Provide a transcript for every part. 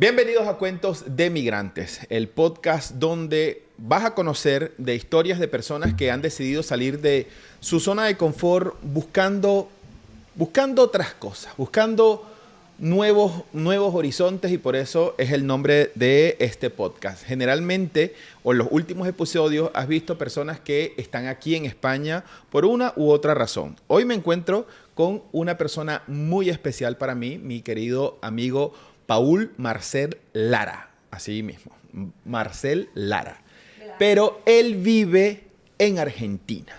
Bienvenidos a Cuentos de Migrantes, el podcast donde vas a conocer de historias de personas que han decidido salir de su zona de confort buscando otras cosas, buscando nuevos horizontes, y por eso es el nombre de este podcast. Generalmente, o en los últimos episodios, has visto personas que están aquí en España por una u otra razón. Hoy me encuentro con una persona muy especial para mí, mi querido amigo Paul Marcel Lara, así mismo, Marcel Lara. Pero él vive en Argentina.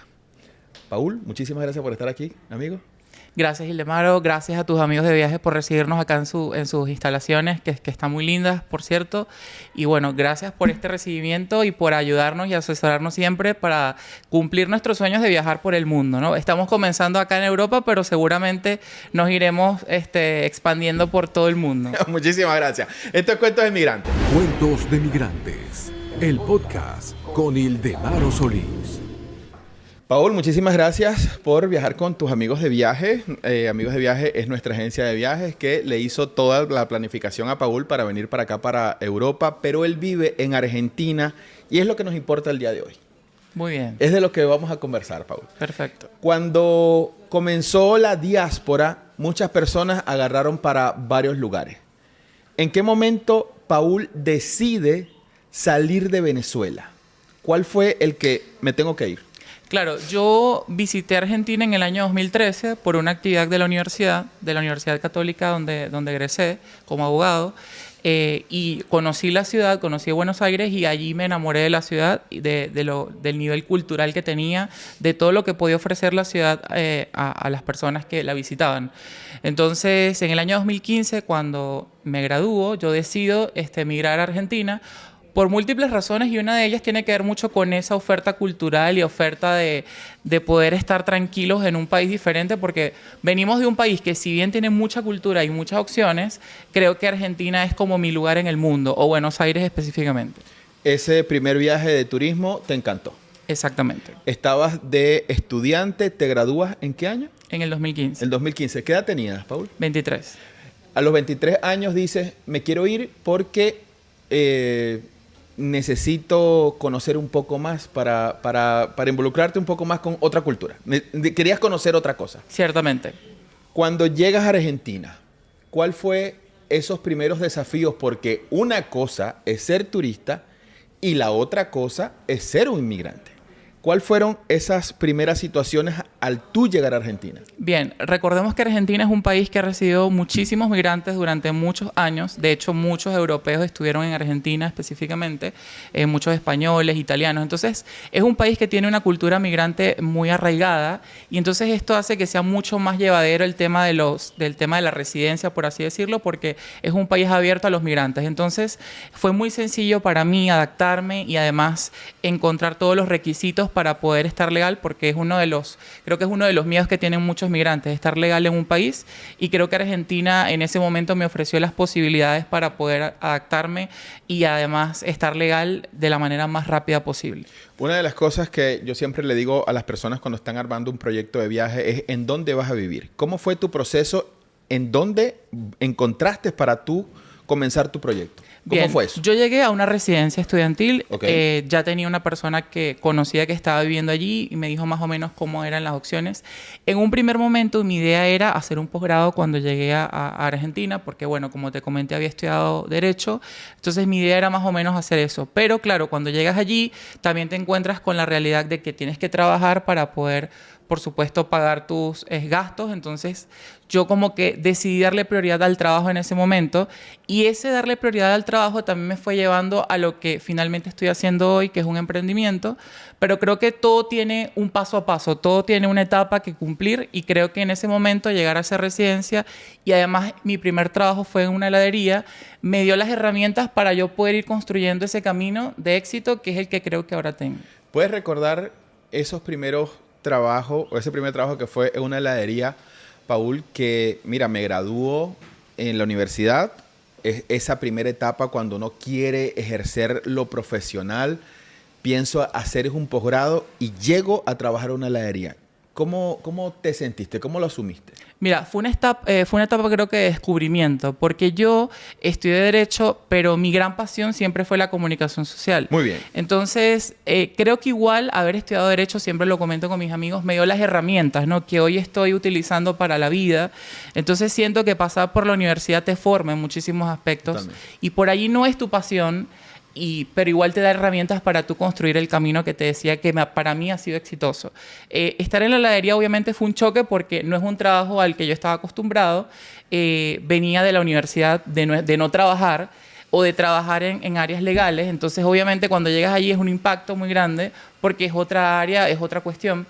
Paul, muchísimas gracias por estar aquí, amigo. Gracias, Ildemaro. Gracias a tus amigos de viaje por recibirnos acá en sus instalaciones, que están muy lindas, por cierto. Y bueno, gracias por este recibimiento y por ayudarnos y asesorarnos siempre para cumplir nuestros sueños de viajar por el mundo, ¿no? Estamos comenzando acá en Europa, pero seguramente nos iremos expandiendo por todo el mundo. Muchísimas gracias. Esto es Cuentos de Migrantes. Cuentos de Migrantes, el podcast con Ildemaro Solís. Paul, muchísimas gracias por viajar con tus amigos de viaje. Amigos de Viaje es nuestra agencia de viajes que le hizo toda la planificación a Paul para venir para acá, para Europa, pero él vive en Argentina y es lo que nos importa el día de hoy. Muy bien. Es de lo que vamos a conversar, Paul. Perfecto. Cuando comenzó la diáspora, muchas personas agarraron para varios lugares. ¿En qué momento Paul decide salir de Venezuela? ¿Cuál fue el que me tengo que ir? Claro, yo visité Argentina en el año 2013 por una actividad de la Universidad Católica donde egresé como abogado, y conocí la ciudad, conocí Buenos Aires y allí me enamoré de la ciudad, del nivel cultural que tenía, de todo lo que podía ofrecer la ciudad a las personas que la visitaban. Entonces, en el año 2015, cuando me gradúo, yo decido emigrar a Argentina, por múltiples razones, y una de ellas tiene que ver mucho con esa oferta cultural y oferta de poder estar tranquilos en un país diferente, porque venimos de un país que, si bien tiene mucha cultura y muchas opciones, creo que Argentina es como mi lugar en el mundo, o Buenos Aires específicamente. Ese primer viaje de turismo te encantó. Exactamente. Estabas de estudiante, ¿te gradúas en qué año? En el 2015. El 2015. ¿Qué edad tenías, Paul? 23. A los 23 años dices, me quiero ir porque necesito conocer un poco más para involucrarte un poco más con otra cultura. Querías conocer otra cosa. Ciertamente. Cuando llegas a Argentina, ¿cuál fue esos primeros desafíos? Porque una cosa es ser turista y la otra cosa es ser un inmigrante. ¿Cuáles fueron esas primeras situaciones al tú llegar a Argentina? Bien, recordemos que Argentina es un país que ha recibido muchísimos migrantes durante muchos años. De hecho, muchos europeos estuvieron en Argentina específicamente, muchos españoles, italianos. Entonces, es un país que tiene una cultura migrante muy arraigada, y entonces esto hace que sea mucho más llevadero el tema del tema de la residencia, por así decirlo, porque es un país abierto a los migrantes. Entonces, fue muy sencillo para mí adaptarme y además encontrar todos los requisitos para poder estar legal, porque creo que es uno de los miedos que tienen muchos migrantes, estar legal en un país, y creo que Argentina en ese momento me ofreció las posibilidades para poder adaptarme y además estar legal de la manera más rápida posible. Una de las cosas que yo siempre le digo a las personas cuando están armando un proyecto de viaje es ¿en dónde vas a vivir? ¿Cómo fue tu proceso? ¿En dónde encontraste para tú comenzar tu proyecto? ¿Cómo fue eso? Yo llegué a una residencia estudiantil. Okay. Ya tenía una persona que conocía que estaba viviendo allí y me dijo más o menos cómo eran las opciones. En un primer momento mi idea era hacer un posgrado cuando llegué a Argentina, porque bueno, como te comenté, había estudiado Derecho. Entonces mi idea era más o menos hacer eso. Pero claro, cuando llegas allí también te encuentras con la realidad de que tienes que trabajar para poder, por supuesto, pagar tus gastos. Entonces yo como que decidí darle prioridad al trabajo en ese momento, y ese darle prioridad al trabajo también me fue llevando a lo que finalmente estoy haciendo hoy, que es un emprendimiento. Pero creo que todo tiene un paso a paso, todo tiene una etapa que cumplir, y creo que en ese momento llegar a esa residencia, y además mi primer trabajo fue en una heladería, me dio las herramientas para yo poder ir construyendo ese camino de éxito, que es el que creo que ahora tengo. ¿Puedes recordar esos primeros trabajos, o ese primer trabajo que fue en una heladería, Paul, que mira, me graduó en la universidad? Es esa primera etapa cuando uno quiere ejercer lo profesional, pienso hacer un posgrado y llego a trabajar en una heladería. ¿Cómo te sentiste? ¿Cómo lo asumiste? Mira, fue una etapa creo que de descubrimiento, porque yo estudié Derecho, pero mi gran pasión siempre fue la comunicación social. Muy bien. Entonces, creo que igual haber estudiado Derecho, siempre lo comento con mis amigos, me dio las herramientas, ¿no?, que hoy estoy utilizando para la vida. Entonces, siento que pasar por la universidad te forma en muchísimos aspectos. Totalmente. Y por allí no es tu pasión, pero igual te da herramientas para tú construir el camino que te decía que para mí ha sido exitoso. Estar en la heladería obviamente fue un choque porque no es un trabajo al que yo estaba acostumbrado. Venía de la universidad de no trabajar o de trabajar en áreas legales. Entonces, obviamente, cuando llegas allí es un impacto muy grande porque es otra área, es otra cuestión.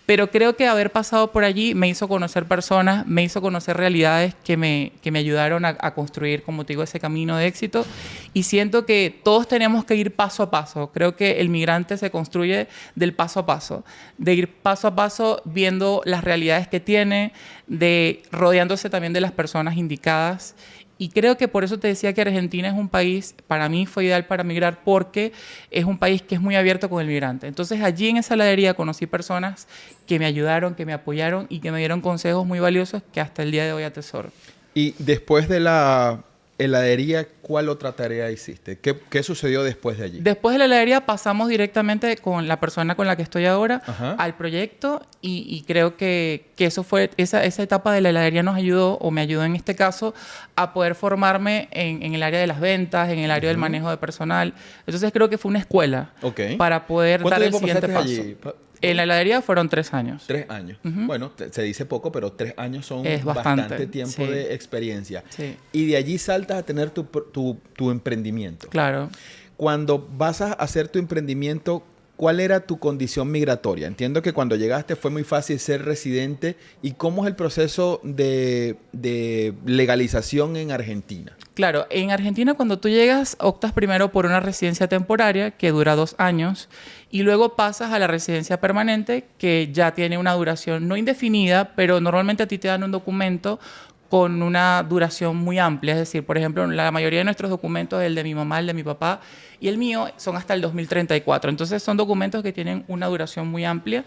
Pero creo que haber pasado por allí me hizo conocer personas, me hizo conocer realidades que me ayudaron a construir, como te digo, ese camino de éxito. Y siento que todos tenemos que ir paso a paso. Creo que el migrante se construye del paso a paso, de ir paso a paso viendo las realidades que tiene, de rodeándose también de las personas indicadas. Y creo que por eso te decía que Argentina es un país, para mí fue ideal para migrar, porque es un país que es muy abierto con el migrante. Entonces, allí en esa heladería conocí personas que me ayudaron, que me apoyaron y que me dieron consejos muy valiosos que hasta el día de hoy atesoro. Y después de la heladería, ¿cuál otra tarea hiciste? ¿Qué sucedió después de allí? Después de la heladería pasamos directamente con la persona con la que estoy ahora al proyecto y creo que eso fue, esa etapa de la heladería nos ayudó, o me ayudó en este caso, a poder formarme en el área de las ventas, en el área del manejo de personal. Entonces creo que fue una escuela para poder dar el siguiente paso. Allí? En la heladería fueron 3 años. 3 años. Bueno, se dice poco, pero 3 años son bastante tiempo de experiencia. Sí. Y de allí saltas a tener tu emprendimiento. Claro. Cuando vas a hacer tu emprendimiento, ¿cuál era tu condición migratoria? Entiendo que cuando llegaste fue muy fácil ser residente. ¿Y cómo es el proceso de legalización en Argentina? Claro, en Argentina cuando tú llegas optas primero por una residencia temporaria que dura 2 años y luego pasas a la residencia permanente que ya tiene una duración no indefinida, pero normalmente a ti te dan un documento con una duración muy amplia. Es decir, por ejemplo, la mayoría de nuestros documentos, el de mi mamá, el de mi papá y el mío, son hasta el 2034. Entonces, son documentos que tienen una duración muy amplia.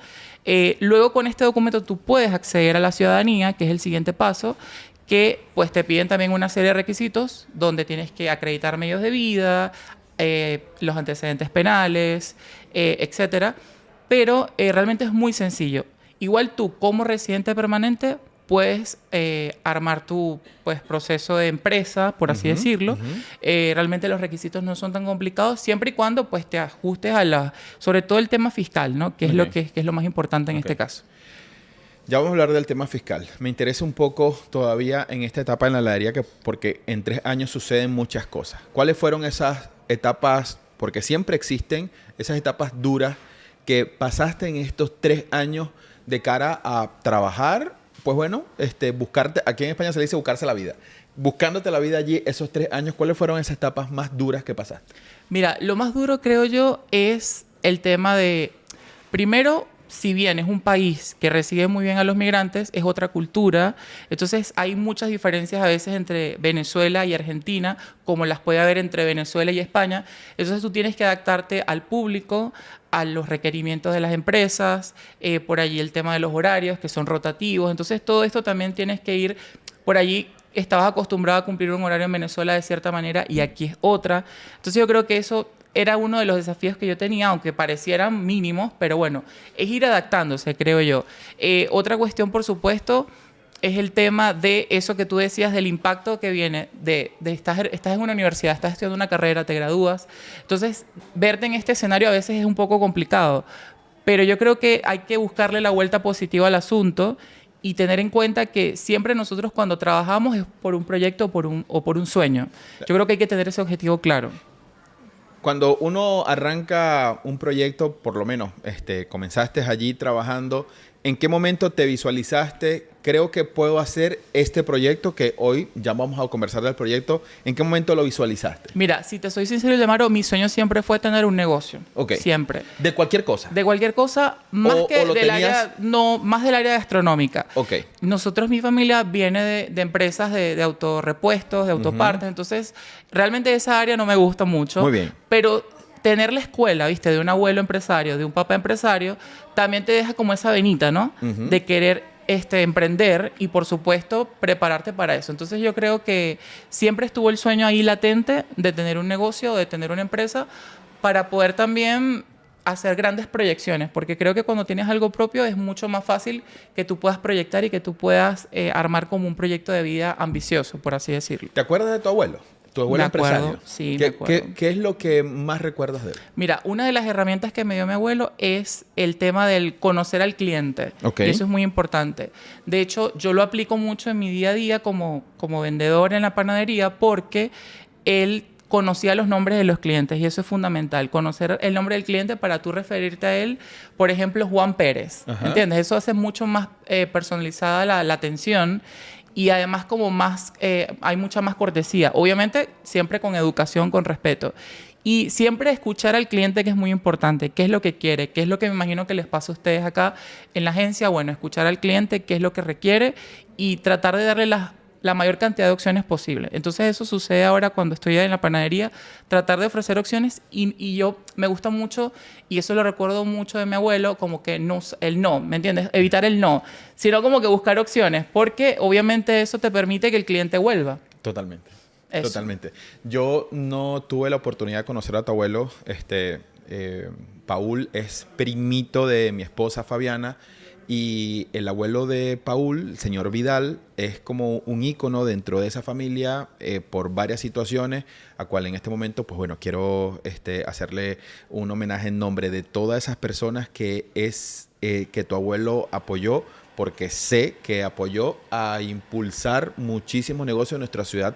Luego, con este documento, tú puedes acceder a la ciudadanía, que es el siguiente paso, que pues te piden también una serie de requisitos donde tienes que acreditar medios de vida, los antecedentes penales, etcétera. Pero realmente es muy sencillo. Igual tú, como residente permanente, puedes armar tu proceso de empresa, por así decirlo. Realmente los requisitos no son tan complicados, siempre y cuando pues, te ajustes sobre todo el tema fiscal, ¿no? Que es lo más importante en este caso. Ya vamos a hablar del tema fiscal. Me interesa un poco todavía en esta etapa en la heladería porque en 3 años suceden muchas cosas. ¿Cuáles fueron esas etapas? Porque siempre existen esas etapas duras que pasaste en estos 3 años de cara a trabajar. Pues bueno, buscarte, aquí en España se le dice buscarse la vida. Buscándote la vida allí esos 3 años, ¿cuáles fueron esas etapas más duras que pasaste? Mira, lo más duro creo yo es el tema de, primero, si bien es un país que recibe muy bien a los migrantes, es otra cultura. Entonces hay muchas diferencias a veces entre Venezuela y Argentina, como las puede haber entre Venezuela y España. Entonces tú tienes que adaptarte al público, a los requerimientos de las empresas, por allí el tema de los horarios, que son rotativos. Entonces todo esto también tienes que ir por allí. Estabas acostumbrado a cumplir un horario en Venezuela de cierta manera y aquí es otra. Entonces yo creo que eso era uno de los desafíos que yo tenía, aunque parecieran mínimos, pero bueno, es ir adaptándose, creo yo. Otra cuestión, por supuesto, es el tema de eso que tú decías, del impacto que viene de estás en una universidad, estás estudiando una carrera, te gradúas. Entonces, verte en este escenario a veces es un poco complicado, pero yo creo que hay que buscarle la vuelta positiva al asunto y tener en cuenta que siempre nosotros cuando trabajamos es por un proyecto o por un sueño. Yo creo que hay que tener ese objetivo claro. Cuando uno arranca un proyecto, por lo menos comenzaste allí trabajando, ¿en qué momento te visualizaste? Creo que puedo hacer este proyecto, que hoy ya vamos a conversar del proyecto. ¿En qué momento lo visualizaste? Mira, si te soy sincero, Ildemaro, mi sueño siempre fue tener un negocio. Okay. Siempre. ¿De cualquier cosa? De cualquier cosa, más más del área gastronómica. Okay. Nosotros, mi familia, viene de empresas de autorrepuestos, de autopartes. Entonces, realmente esa área no me gusta mucho. Muy bien. Pero tener la escuela, ¿viste? De un abuelo empresario, de un papá empresario, también te deja como esa venita, ¿no? De querer emprender y, por supuesto, prepararte para eso. Entonces, yo creo que siempre estuvo el sueño ahí latente de tener un negocio, de tener una empresa, para poder también hacer grandes proyecciones, porque creo que cuando tienes algo propio es mucho más fácil que tú puedas proyectar y que tú puedas armar como un proyecto de vida ambicioso, por así decirlo. ¿Te acuerdas de tu abuelo? Tu abuelo Me acuerdo, empresario. sí, me acuerdo. ¿Qué es lo que más recuerdas de él? Mira, una de las herramientas que me dio mi abuelo es el tema del conocer al cliente. Ok. Y eso es muy importante. De hecho, yo lo aplico mucho en mi día a día como vendedor en la panadería porque él conocía los nombres de los clientes y eso es fundamental. Conocer el nombre del cliente para tú referirte a él. Por ejemplo, Juan Pérez. Ajá. ¿Entiendes? Eso hace mucho más personalizada la atención. Y además como más, hay mucha más cortesía. Obviamente siempre con educación, con respeto. Y siempre escuchar al cliente, que es muy importante. ¿Qué es lo que quiere? ¿Qué es lo que me imagino que les pasa a ustedes acá en la agencia? Bueno, escuchar al cliente, qué es lo que requiere y tratar de darle la mayor cantidad de opciones posible. Entonces eso sucede ahora cuando estoy en la panadería, tratar de ofrecer opciones y yo me gusta mucho, y eso lo recuerdo mucho de mi abuelo, como que no, el no, ¿me entiendes? Evitar el no, sino como que buscar opciones, porque obviamente eso te permite que el cliente vuelva. Totalmente. Eso. Totalmente. Yo no tuve la oportunidad de conocer a tu abuelo. Paul es primito de mi esposa Fabiana. Y el abuelo de Paul, el señor Vidal, es como un ícono dentro de esa familia por varias situaciones, a cual en este momento, pues bueno, quiero hacerle un homenaje en nombre de todas esas personas que tu abuelo apoyó, porque sé que apoyó a impulsar muchísimos negocios en nuestra ciudad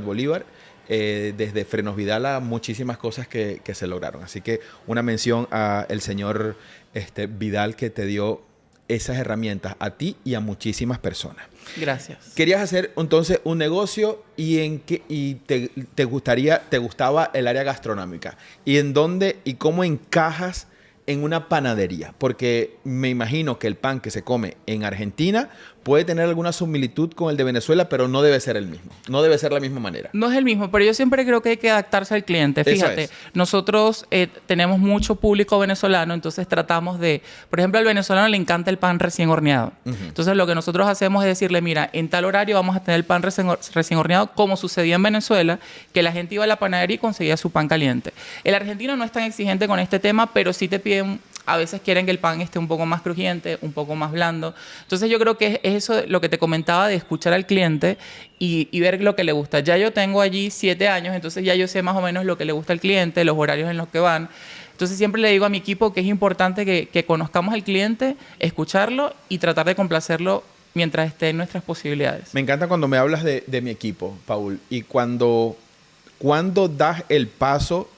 Bolívar. Desde Frenos Vidal a muchísimas cosas que se lograron. Así que una mención al señor Vidal, que te dio esas herramientas a ti y a muchísimas personas. Gracias. Querías hacer entonces un negocio y te gustaba el área gastronómica. ¿Y en dónde y cómo encajas en una panadería? Porque me imagino que el pan que se come en Argentina puede tener alguna similitud con el de Venezuela, pero no debe ser el mismo. No debe ser la misma manera. No es el mismo, pero yo siempre creo que hay que adaptarse al cliente. Fíjate, nosotros tenemos mucho público venezolano, entonces tratamos de... Por ejemplo, al venezolano le encanta el pan recién horneado. Entonces, lo que nosotros hacemos es decirle, mira, en tal horario vamos a tener el pan recién horneado, como sucedía en Venezuela, que la gente iba a la panadería y conseguía su pan caliente. El argentino no es tan exigente con este tema, pero sí te piden... A veces quieren que el pan esté un poco más crujiente, un poco más blando. Entonces yo creo que es eso lo que te comentaba de escuchar al cliente y ver lo que le gusta. Ya yo tengo allí 7 años, entonces ya yo sé más o menos lo que le gusta al cliente, los horarios en los que van. Entonces siempre le digo a mi equipo que es importante que conozcamos al cliente, escucharlo y tratar de complacerlo mientras esté en nuestras posibilidades. Me encanta cuando me hablas de mi equipo, Paul. Y cuando das el paso...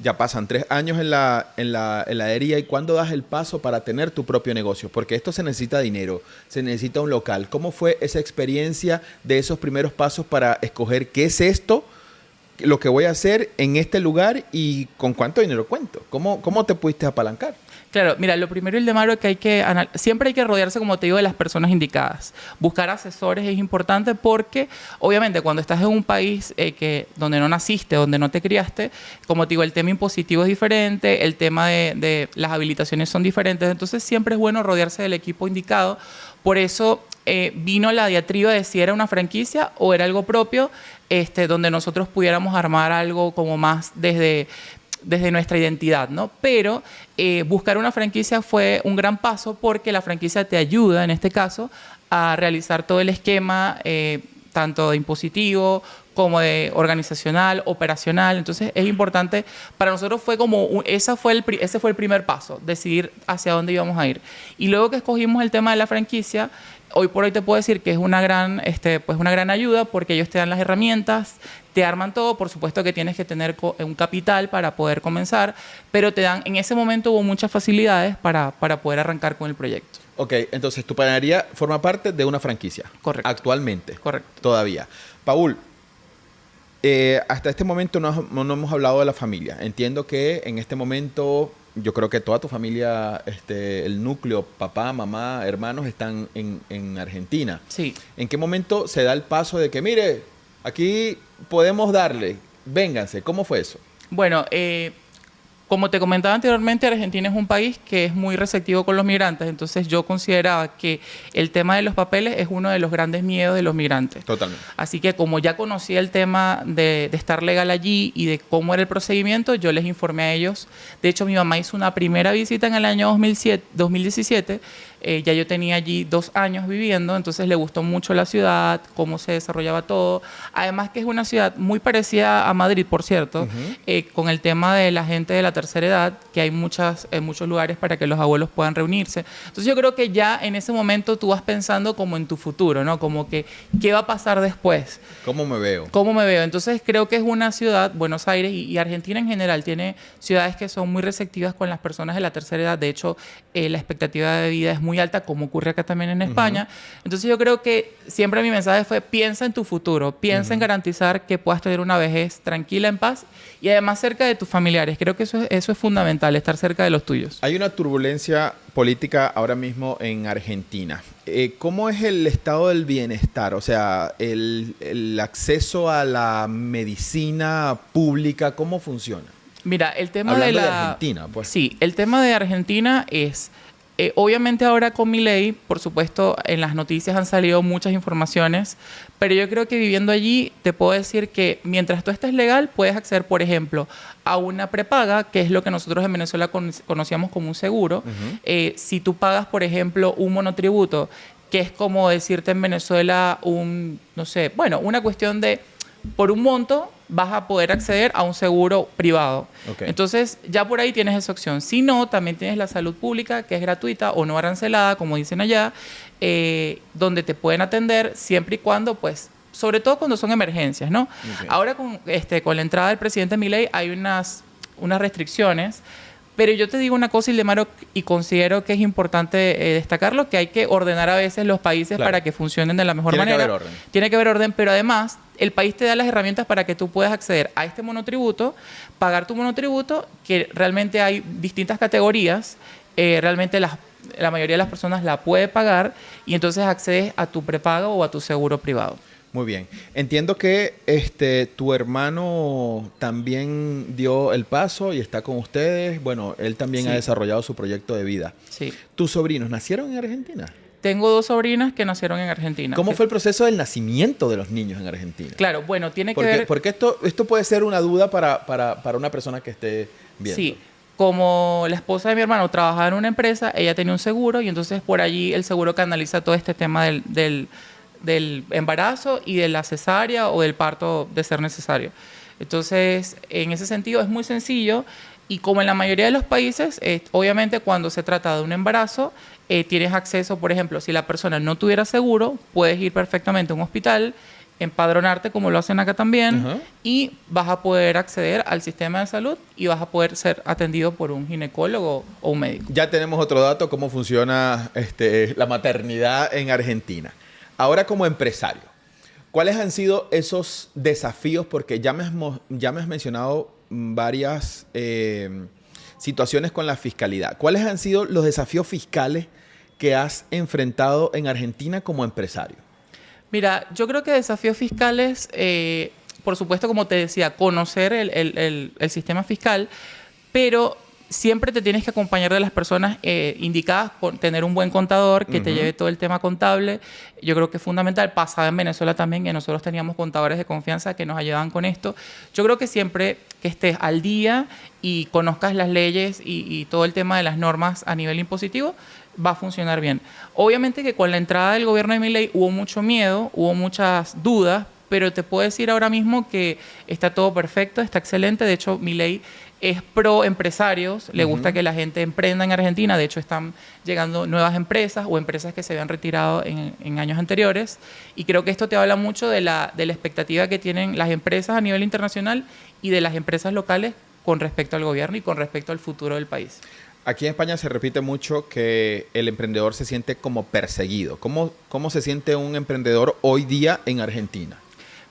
Ya pasan 3 años en la heladería, ¿y cuándo das el paso para tener tu propio negocio? Porque esto se necesita dinero, se necesita un local. ¿Cómo fue esa experiencia de esos primeros pasos para escoger qué es esto, lo que voy a hacer en este lugar y con cuánto dinero cuento? ¿Cómo te pudiste apalancar? Claro, mira, lo primero, Ildemaro, es que siempre hay que rodearse, como te digo, de las personas indicadas. Buscar asesores es importante porque, obviamente, cuando estás en un país donde no naciste, donde no te criaste, como te digo, el tema impositivo es diferente, el tema de las habilitaciones son diferentes, entonces siempre es bueno rodearse del equipo indicado. Por eso vino la diatriba de si era una franquicia o era algo propio, donde nosotros pudiéramos armar algo como más desde nuestra identidad, ¿no? Pero buscar una franquicia fue un gran paso porque la franquicia te ayuda, en este caso, a realizar todo el esquema, tanto de impositivo como de organizacional, operacional. Entonces, es importante. Para nosotros fue como... ese fue el primer paso, decidir hacia dónde íbamos a ir. Y luego que escogimos el tema de la franquicia, hoy por hoy te puedo decir que es una gran ayuda porque ellos te dan las herramientas, te arman todo. Por supuesto que tienes que tener un capital para poder comenzar, pero te dan... En ese momento hubo muchas facilidades para poder arrancar con el proyecto. Ok, entonces tu panadería forma parte de una franquicia. Correcto. Actualmente. Correcto. Todavía. Paul, hasta este momento no hemos hablado de la familia. Entiendo que en este momento... Yo creo que toda tu familia, el núcleo, papá, mamá, hermanos, están en Argentina. Sí. ¿En qué momento se da el paso de que, mire, aquí podemos darle, vénganse? ¿Cómo fue eso? Bueno, Como te comentaba anteriormente, Argentina es un país que es muy receptivo con los migrantes, entonces yo consideraba que el tema de los papeles es uno de los grandes miedos de los migrantes. Totalmente. Así que como ya conocía el tema de estar legal allí y de cómo era el procedimiento, yo les informé a ellos. De hecho, mi mamá hizo una primera visita en el año 2017. Ya yo tenía allí 2 años viviendo, entonces le gustó mucho la ciudad, cómo se desarrollaba todo. Además que es una ciudad muy parecida a Madrid, por cierto, con el tema de la gente de la tercera edad, que hay muchos lugares para que los abuelos puedan reunirse. Entonces yo creo que ya en ese momento tú vas pensando como en tu futuro, ¿no? Como que, ¿qué va a pasar después? ¿Cómo me veo? ¿Cómo me veo? Entonces creo que es una ciudad, Buenos Aires y Argentina en general, tiene ciudades que son muy receptivas con las personas de la tercera edad. De hecho, la expectativa de vida es muy alta, como ocurre acá también en España. Entonces yo creo que siempre mi mensaje fue: piensa en tu futuro, piensa en garantizar que puedas tener una vejez tranquila, en paz y además cerca de tus familiares. Creo que eso es fundamental, estar cerca de los tuyos. Hay una turbulencia política ahora mismo en Argentina. ¿Cómo es el estado del bienestar? O sea, el acceso a la medicina pública, ¿cómo funciona? Mira, el tema Hablando de Argentina, pues. Sí, el tema de Argentina es... obviamente ahora con Milei, por supuesto, en las noticias han salido muchas informaciones, pero yo creo que viviendo allí te puedo decir que mientras tú estés legal puedes acceder, por ejemplo, a una prepaga, que es lo que nosotros en Venezuela conocíamos como un seguro. Si tú pagas, por ejemplo, un monotributo, que es como decirte en Venezuela una cuestión de, por un monto vas a poder acceder a un seguro privado. Okay. Entonces, ya por ahí tienes esa opción. Si no, también tienes la salud pública, que es gratuita o no arancelada, como dicen allá, donde te pueden atender siempre y cuando, pues, sobre todo cuando son emergencias, ¿no? Okay. Ahora, con la entrada del presidente Milei, hay unas restricciones. Pero yo te digo una cosa, Ildemaro, y considero que es importante destacarlo, que hay que ordenar a veces los países para que funcionen de la mejor manera. Tiene que haber orden. Tiene que haber orden, pero además el país te da las herramientas para que tú puedas acceder a este monotributo, pagar tu monotributo, que realmente hay distintas categorías, realmente la mayoría de las personas la puede pagar y entonces accedes a tu prepago o a tu seguro privado. Muy bien. Entiendo que tu hermano también dio el paso y está con ustedes. Bueno, él también ha desarrollado su proyecto de vida. Sí. ¿Tus sobrinos nacieron en Argentina? Tengo 2 sobrinas que nacieron en Argentina. ¿Cómo fue el proceso del nacimiento de los niños en Argentina? Claro, bueno, tiene que ver... Porque esto puede ser una duda para una persona que esté viendo. Sí. Como la esposa de mi hermano trabajaba en una empresa, ella tenía un seguro y entonces por allí el seguro canaliza todo este tema del embarazo y de la cesárea o del parto de ser necesario. Entonces, en ese sentido es muy sencillo y como en la mayoría de los países, obviamente cuando se trata de un embarazo, tienes acceso, por ejemplo, si la persona no tuviera seguro, puedes ir perfectamente a un hospital, empadronarte como lo hacen acá también y vas a poder acceder al sistema de salud y vas a poder ser atendido por un ginecólogo o un médico. Ya tenemos otro dato, cómo funciona la maternidad en Argentina. Ahora como empresario, ¿cuáles han sido esos desafíos? Porque ya me has mencionado varias situaciones con la fiscalidad. ¿Cuáles han sido los desafíos fiscales que has enfrentado en Argentina como empresario? Mira, yo creo que desafíos fiscales, por supuesto, como te decía, conocer el sistema fiscal, pero siempre te tienes que acompañar de las personas indicadas, con tener un buen contador que te lleve todo el tema contable. Yo creo que es fundamental. Pasaba en Venezuela también, que nosotros teníamos contadores de confianza que nos ayudaban con esto. Yo creo que siempre que estés al día y conozcas las leyes y todo el tema de las normas a nivel impositivo, va a funcionar bien. Obviamente que con la entrada del gobierno de Milei hubo mucho miedo, hubo muchas dudas, pero te puedo decir ahora mismo que está todo perfecto, está excelente. De hecho, Milei es pro empresarios, le gusta que la gente emprenda en Argentina. De hecho, están llegando nuevas empresas o empresas que se habían retirado en años anteriores. Y creo que esto te habla mucho de la expectativa que tienen las empresas a nivel internacional y de las empresas locales con respecto al gobierno y con respecto al futuro del país. Aquí en España se repite mucho que el emprendedor se siente como perseguido. ¿Cómo se siente un emprendedor hoy día en Argentina?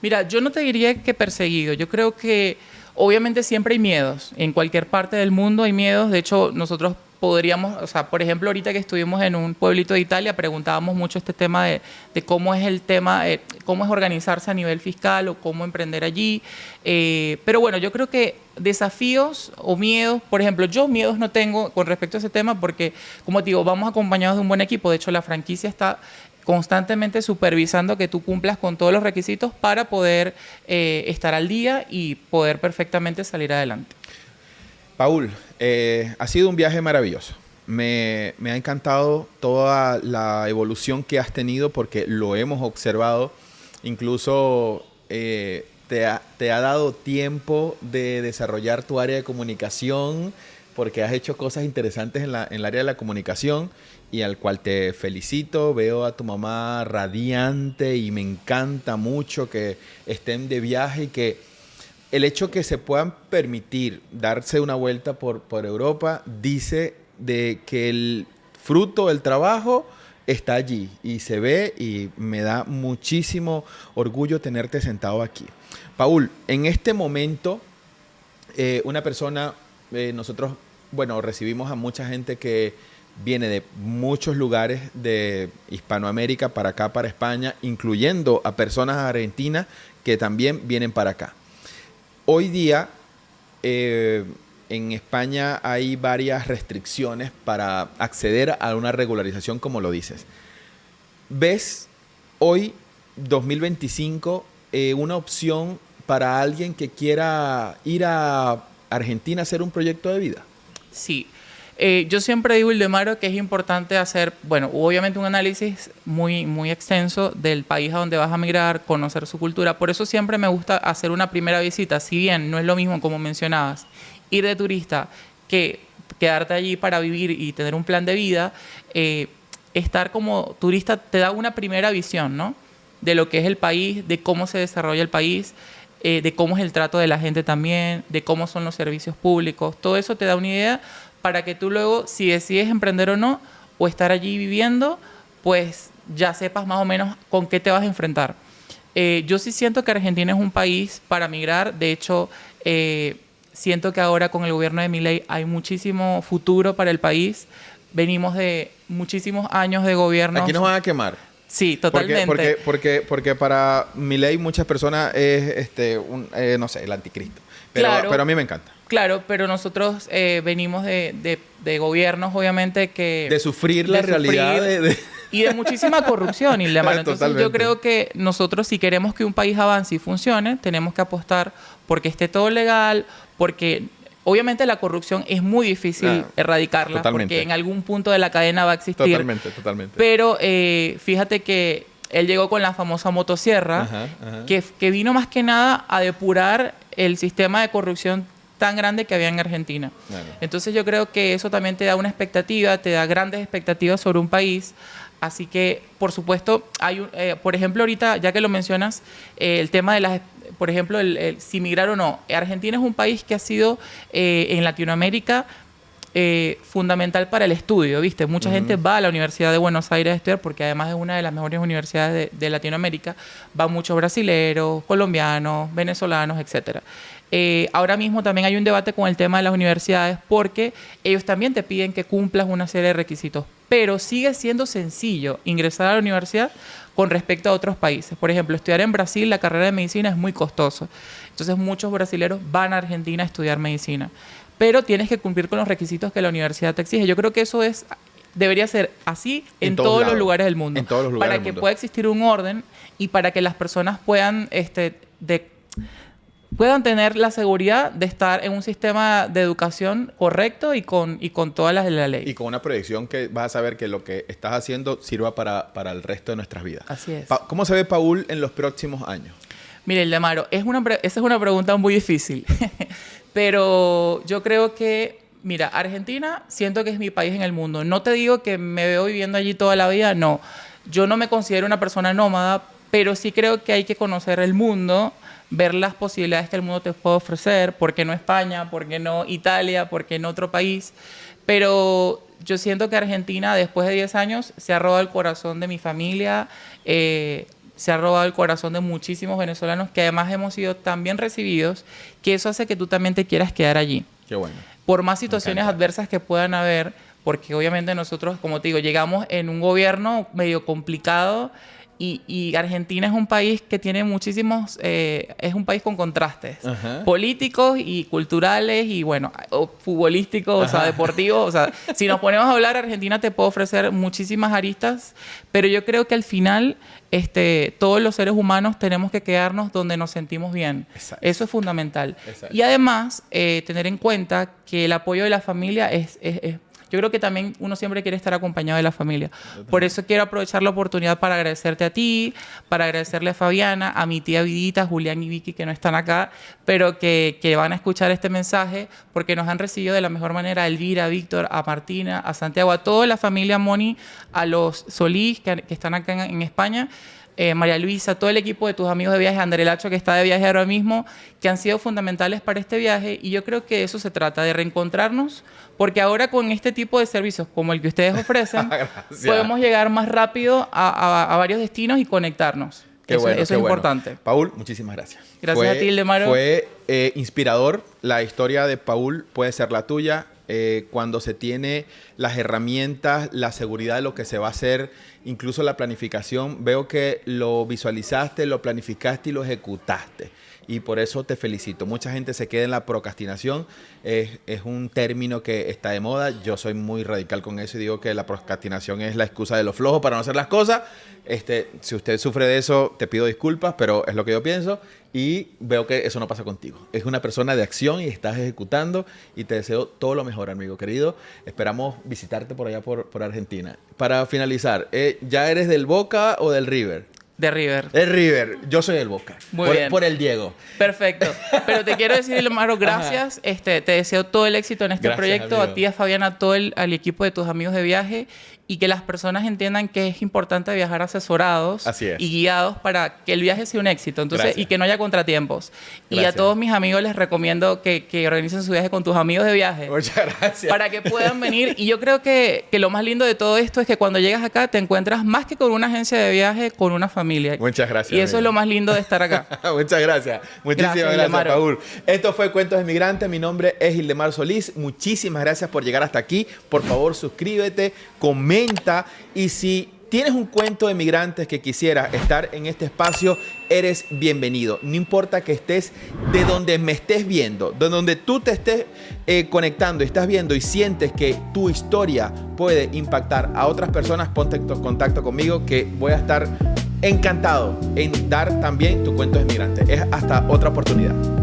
Mira, yo no te diría que perseguido. Yo creo que obviamente siempre hay miedos. En cualquier parte del mundo hay miedos. De hecho, nosotros podríamos, o sea, por ejemplo, ahorita que estuvimos en un pueblito de Italia, preguntábamos mucho este tema de cómo es el tema, cómo es organizarse a nivel fiscal o cómo emprender allí. Pero bueno, yo creo que desafíos o miedos, por ejemplo, yo miedos no tengo con respecto a ese tema porque, como te digo, vamos acompañados de un buen equipo. De hecho, la franquicia está constantemente supervisando que tú cumplas con todos los requisitos para poder estar al día y poder perfectamente salir adelante. Paul, ha sido un viaje maravilloso. Me ha encantado toda la evolución que has tenido porque lo hemos observado. Incluso te ha dado tiempo de desarrollar tu área de comunicación porque has hecho cosas interesantes en el área de la comunicación y al cual te felicito. Veo a tu mamá radiante y me encanta mucho que estén de viaje y que el hecho que se puedan permitir darse una vuelta por Europa dice de que el fruto del trabajo está allí y se ve y me da muchísimo orgullo tenerte sentado aquí. Paul, en este momento, una persona, nosotros, bueno, recibimos a mucha gente que viene de muchos lugares de Hispanoamérica para acá, para España, incluyendo a personas argentinas que también vienen para acá. Hoy día, en España hay varias restricciones para acceder a una regularización, como lo dices. ¿Ves hoy, 2025, una opción para alguien que quiera ir a Argentina a hacer un proyecto de vida? Sí. Yo siempre digo, Ildemaro, que es importante hacer, bueno, obviamente un análisis muy, muy extenso del país a donde vas a migrar, conocer su cultura. Por eso siempre me gusta hacer una primera visita. Si bien no es lo mismo, como mencionabas, ir de turista que quedarte allí para vivir y tener un plan de vida, estar como turista te da una primera visión, ¿no? De lo que es el país, de cómo se desarrolla el país, de cómo es el trato de la gente también, de cómo son los servicios públicos. Todo eso te da una idea para que tú luego, si decides emprender o no, o estar allí viviendo, pues ya sepas más o menos con qué te vas a enfrentar. Yo sí siento que Argentina es un país para migrar. De hecho, siento que ahora con el gobierno de Milei hay muchísimo futuro para el país. Venimos de muchísimos años de gobierno. Aquí nos van a quemar. Sí, totalmente. Porque para Milei muchas personas es no sé, el anticristo. Claro. Pero a mí me encanta. Claro, pero nosotros venimos de gobiernos, obviamente, que... De sufrir la realidad y de muchísima corrupción, Ildemaro. Entonces Totalmente. yo creo que nosotros, si queremos que un país avance y funcione, tenemos que apostar porque esté todo legal, porque obviamente la corrupción es muy difícil erradicarla, totalmente. porque en algún punto de la cadena va a existir. Totalmente. Pero fíjate que él llegó con la famosa motosierra, que vino más que nada a depurar el sistema de corrupción tan grande que había en Argentina. Claro. Entonces yo creo que eso también te da una expectativa, te da grandes expectativas sobre un país. Así que, por supuesto, hay por ejemplo, ahorita, ya que lo mencionas, el tema de las, por ejemplo, si migrar o no. Argentina es un país que ha sido en Latinoamérica fundamental para el estudio, ¿viste? Mucha gente va a la Universidad de Buenos Aires a estudiar porque además es una de las mejores universidades de Latinoamérica. Van muchos brasileros, colombianos, venezolanos, etcétera. Ahora mismo también hay un debate con el tema de las universidades porque ellos también te piden que cumplas una serie de requisitos, pero sigue siendo sencillo ingresar a la universidad con respecto a otros países. Por ejemplo, estudiar en Brasil la carrera de medicina es muy costoso. Entonces muchos brasileros van a Argentina a estudiar medicina, pero tienes que cumplir con los requisitos que la universidad te exige. Yo creo que eso debería ser así en todos los lugares del mundo. En todos los lugares para del que mundo. pueda existir un orden y para que las personas puedan puedan tener la seguridad de estar en un sistema de educación correcto y con todas las de la ley. Y con una proyección que vas a saber que lo que estás haciendo sirva para el resto de nuestras vidas. Así es. ¿Cómo se ve Paul en los próximos años? Mire, Ildemaro, esa es una pregunta muy difícil. Pero yo creo que, mira, Argentina siento que es mi país en el mundo. No te digo que me veo viviendo allí toda la vida, no. Yo no me considero una persona nómada, pero sí creo que hay que conocer el mundo, ver las posibilidades que el mundo te puede ofrecer. ¿Por qué no España? ¿Por qué no Italia? ¿Por qué no otro país? Pero yo siento que Argentina, después de 10 años, se ha robado el corazón de mi familia, se ha robado el corazón de muchísimos venezolanos que además hemos sido tan bien recibidos que eso hace que tú también te quieras quedar allí. Qué bueno. Por más situaciones adversas que puedan haber, porque obviamente nosotros, como te digo, llegamos en un gobierno medio complicado. Y Argentina es un país que tiene muchísimos, es un país con contrastes políticos y culturales y bueno, futbolísticos, o sea, deportivos. O sea, si nos ponemos a hablar, Argentina te puede ofrecer muchísimas aristas, pero yo creo que al final todos los seres humanos tenemos que quedarnos donde nos sentimos bien. Exacto. Eso es fundamental. Exacto. Y además, tener en cuenta que el apoyo de la familia es yo creo que también uno siempre quiere estar acompañado de la familia. Por eso quiero aprovechar la oportunidad para agradecerte a ti, para agradecerle a Fabiana, a mi tía Vidita, Julián y Vicky, que no están acá, pero que van a escuchar este mensaje, porque nos han recibido de la mejor manera a Elvira, a Víctor, a Martina, a Santiago, a toda la familia Moni, a los Solís, que están acá en España, María Luisa, todo el equipo de tus amigos de viaje, André Lacho, que está de viaje ahora mismo, que han sido fundamentales para este viaje. Y yo creo que de eso se trata, de reencontrarnos, porque ahora con este tipo de servicios como el que ustedes ofrecen, podemos llegar más rápido a varios destinos y conectarnos. Qué bueno, eso es importante. Paul, muchísimas gracias. Gracias a ti, Ildemaro. Fue inspirador. La historia de Paul puede ser la tuya. Cuando se tiene las herramientas, la seguridad de lo que se va a hacer, incluso la planificación, veo que lo visualizaste, lo planificaste y lo ejecutaste. Y por eso te felicito. Mucha gente se queda en la procrastinación. Es un término que está de moda. Yo soy muy radical con eso y digo que la procrastinación es la excusa de los flojos para no hacer las cosas. Si usted sufre de eso, te pido disculpas, pero es lo que yo pienso. Y veo que eso no pasa contigo. Es una persona de acción y estás ejecutando. Y te deseo todo lo mejor, amigo querido. Esperamos visitarte por allá por Argentina. Para finalizar, ¿ya eres del Boca o del River? De River. El River. Yo soy el Boca. Muy bien. Por el Diego. Perfecto. Pero te quiero decir, Ildemaro, gracias. Te deseo todo el éxito en este proyecto. Amigo. A ti, a Fabiana, a todo al equipo de tus amigos de viaje. Y que las personas entiendan que es importante viajar asesorados y guiados para que el viaje sea un éxito. Entonces, y que no haya contratiempos. Y a todos mis amigos les recomiendo que organicen su viaje con tus amigos de viaje. Muchas gracias. Para que puedan venir. Y yo creo que lo más lindo de todo esto es que cuando llegas acá te encuentras más que con una agencia de viaje, con una familia. Muchas gracias. Y eso es lo más lindo de estar acá. Muchas gracias. Muchísimas gracias, Paul. Esto fue Cuentos de Migrantes. Mi nombre es Ildemaro Solís. Muchísimas gracias por llegar hasta aquí. Por favor, suscríbete, comenta. Y si tienes un cuento de migrantes que quisieras estar en este espacio, eres bienvenido. No importa que estés de donde me estés viendo, de donde tú te estés conectando y estás viendo y sientes que tu historia puede impactar a otras personas, ponte en contacto conmigo que voy a estar encantado en dar también tu cuento de migrante. Es hasta otra oportunidad.